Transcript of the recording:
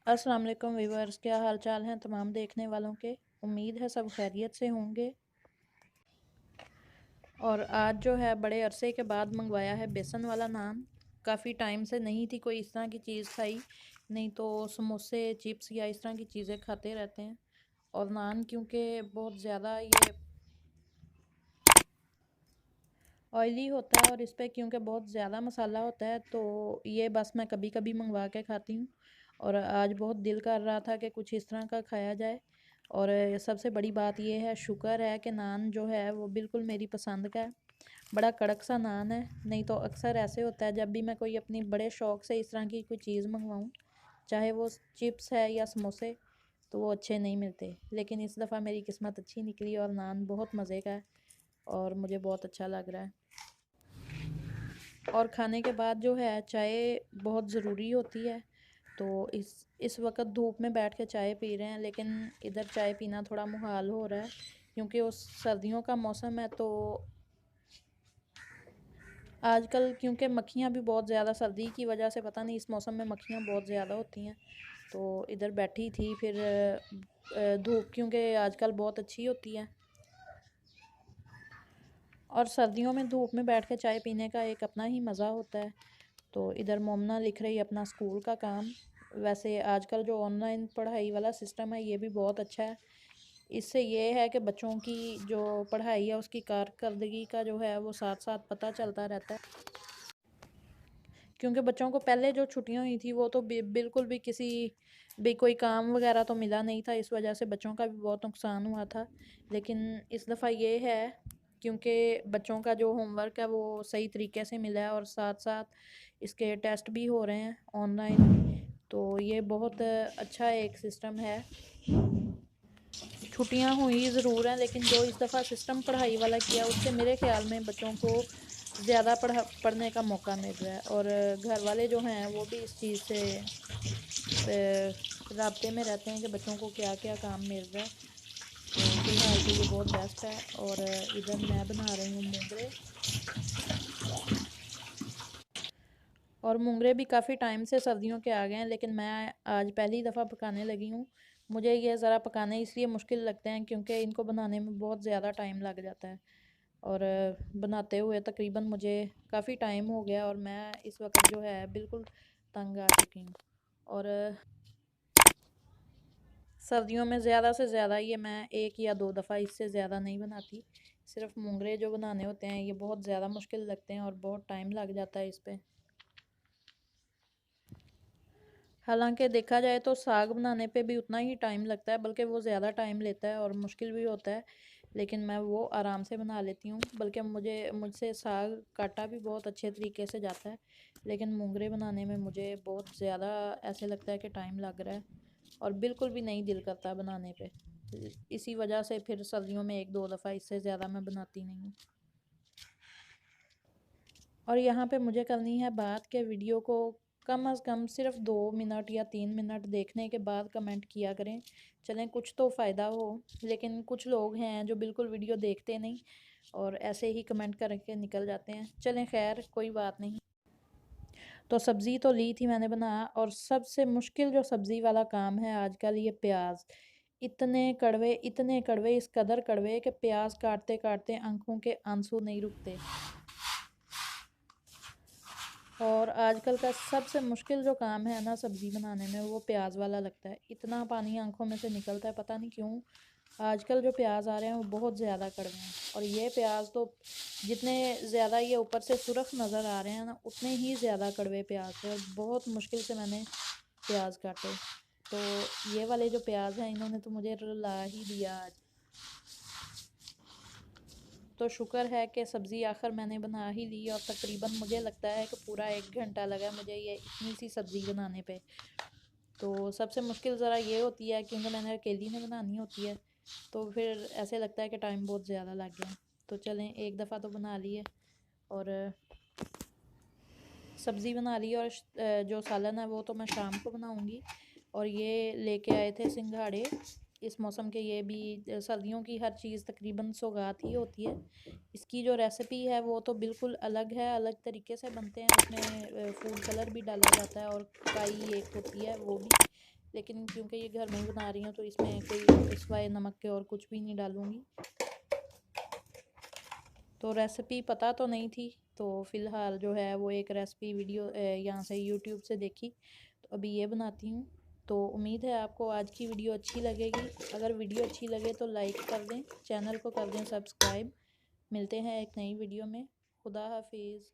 अस्सलाम वालेकुम व्यूअर्स, क्या हाल चाल हैं तमाम देखने वालों के। उम्मीद है सब खैरियत से होंगे। और आज जो है बड़े अरसे के बाद मंगवाया है बेसन वाला नान। काफ़ी टाइम से नहीं थी कोई इस तरह की चीज़ खाई, नहीं तो समोसे चिप्स या इस तरह की चीज़ें खाते रहते हैं। और नान क्योंकि बहुत ज़्यादा ये ऑयली होता है और इस पर क्योंकि बहुत ज़्यादा मसाला होता है, तो ये बस मैं कभी कभी मंगवा के खाती हूँ। और आज बहुत दिल कर रहा था कि कुछ इस तरह का खाया जाए। और सबसे बड़ी बात यह है, शुक्र है कि नान जो है वो बिल्कुल मेरी पसंद का है। बड़ा कड़क सा नान है, नहीं तो अक्सर ऐसे होता है जब भी मैं कोई अपनी बड़े शौक़ से इस तरह की कोई चीज़ मंगवाऊँ, चाहे वो चिप्स है या समोसे, तो वो अच्छे नहीं मिलते। लेकिन इस दफ़ा मेरी किस्मत अच्छी निकली और नान बहुत मज़े का है और मुझे बहुत अच्छा लग रहा है। और खाने के बाद जो है चाय बहुत ज़रूरी होती है। तो इस वक्त धूप में बैठ के चाय पी रहे हैं, लेकिन इधर चाय पीना थोड़ा मुहाल हो रहा है क्योंकि उस सर्दियों का मौसम है। तो आजकल क्योंकि मक्खियाँ भी बहुत ज़्यादा, सर्दी की वजह से पता नहीं इस मौसम में मक्खियाँ बहुत ज़्यादा होती हैं। तो इधर बैठी थी, फिर धूप क्योंकि आजकल बहुत अच्छी होती है और सर्दियों में धूप में बैठ के चाय पीने का एक अपना ही मज़ा होता है। तो इधर मोमना लिख रही अपना स्कूल का काम। वैसे आजकल जो ऑनलाइन पढ़ाई वाला सिस्टम है ये भी बहुत अच्छा है। इससे ये है कि बच्चों की जो पढ़ाई है उसकी कारकर्दगी का जो है वो साथ साथ पता चलता रहता है। क्योंकि बच्चों को पहले जो छुट्टियां हुई थी वो तो बिल्कुल भी किसी भी कोई काम वगैरह तो मिला नहीं था, इस वजह से बच्चों का भी बहुत नुकसान हुआ था। लेकिन इस दफ़ा ये है क्योंकि बच्चों का जो होमवर्क है वो सही तरीके से मिला है और साथ साथ इसके टेस्ट भी हो रहे हैं ऑनलाइन। तो ये बहुत अच्छा एक सिस्टम है। छुट्टियां हुई ज़रूर हैं, लेकिन जो इस दफ़ा सिस्टम पढ़ाई वाला किया उससे मेरे ख़्याल में बच्चों को ज़्यादा पढ़ने का मौका मिल रहा है। और घर वाले जो हैं वो भी इस चीज़ से राब्ते में रहते हैं कि बच्चों को क्या क्या काम मिल रहा है। तो फ़िलहाल तो ये बहुत बेस्ट है। और इधर मैं बना रही हूँ मूंगरे। और मूंगरे भी काफ़ी टाइम से सर्दियों के आ गए हैं, लेकिन मैं आज पहली दफ़ा पकाने लगी हूँ। मुझे ये ज़रा पकाने इसलिए मुश्किल लगते हैं क्योंकि इनको बनाने में बहुत ज़्यादा टाइम लग जाता है। और बनाते हुए तकरीबन मुझे काफ़ी टाइम हो गया और मैं इस वक्त जो है बिल्कुल तंग आ चुकी हूँ। और सर्दियों में ज़्यादा से ज़्यादा ये मैं एक या दो दफ़ा, इससे ज़्यादा नहीं बनाती। सिर्फ मूंगरे जो बनाने होते हैं ये बहुत ज़्यादा मुश्किल लगते हैं और बहुत टाइम लग जाता है इस पर। हालांकि देखा जाए तो साग बनाने पे भी उतना ही टाइम लगता है, बल्कि वो ज़्यादा टाइम लेता है और मुश्किल भी होता है। लेकिन मैं वो आराम से बना लेती हूँ, बल्कि मुझसे साग काटा भी बहुत अच्छे तरीके से जाता है। लेकिन मूंगरे बनाने में मुझे बहुत ज़्यादा ऐसे लगता है कि टाइम लग रहा है और बिल्कुल भी नहीं दिल करता बनाने पे। इसी वजह से फिर सर्दियों में एक दो दफ़ा, इससे ज़्यादा मैं बनाती नहीं हूँ। और यहाँ पे मुझे करनी है बात के वीडियो को कम अज़ कम सिर्फ 2 मिनट या 3 मिनट देखने के बाद कमेंट किया करें। चलें कुछ तो फ़ायदा हो। लेकिन कुछ लोग हैं जो बिल्कुल वीडियो देखते नहीं और ऐसे ही कमेंट करके निकल जाते हैं। चलें खैर कोई बात नहीं। तो सब्ज़ी तो ली थी मैंने बना, और सबसे मुश्किल जो सब्ज़ी वाला काम है आजकल ये प्याज। इतने कड़वे, इस कदर कड़वे कि प्याज काटते काटते आंखों के आंसू नहीं रुकते। और आजकल का सबसे मुश्किल जो काम है ना सब्ज़ी बनाने में, वो प्याज वाला लगता है। इतना पानी आंखों में से निकलता है, पता नहीं क्यों। आजकल जो प्याज आ रहे हैं वो बहुत ज़्यादा कड़वे हैं। और ये प्याज तो जितने ज़्यादा ये ऊपर से सुर्ख नज़र आ रहे हैं ना, उतने ही ज़्यादा कड़वे प्याज थे और बहुत मुश्किल से मैंने प्याज काटे। तो ये वाले जो प्याज हैं इन्होंने तो मुझे रुला ही दिया आज। तो शुक्र है कि सब्ज़ी आखिर मैंने बना ही ली और तकरीबन मुझे लगता है कि पूरा 1 घंटा लगा मुझे ये इतनी सी सब्ज़ी बनाने पे। तो सबसे मुश्किल ज़रा ये होती है क्योंकि मैंने अकेली में बनानी होती है, तो फिर ऐसे लगता है कि टाइम बहुत ज़्यादा लग गया। तो चलें एक दफ़ा तो बना ली है और सब्ज़ी बना ली, और जो सालन है वो तो मैं शाम को बनाऊँगी। और ये लेके आए थे सिंघाड़े इस मौसम के। ये भी सर्दियों की हर चीज़ तकरीबन सौगात ही होती है। इसकी जो रेसिपी है वो तो बिल्कुल अलग है, अलग तरीके से बनते हैं। उसमें फूड कलर भी डाला जाता है और काई एक होती है वो भी। लेकिन क्योंकि ये घर में ही बना रही हूँ तो इसमें कोई सिवाय नमक के और कुछ भी नहीं डालूँगी। तो रेसिपी पता तो नहीं थी, तो फ़िलहाल जो है वो एक रेसिपी वीडियो यहाँ से यूट्यूब से देखी, तो अभी ये बनाती हूँ। तो उम्मीद है आपको आज की वीडियो अच्छी लगेगी। अगर वीडियो अच्छी लगे तो लाइक कर दें, चैनल को कर दें सब्सक्राइब। मिलते हैं एक नई वीडियो में। खुदा हाफिज़।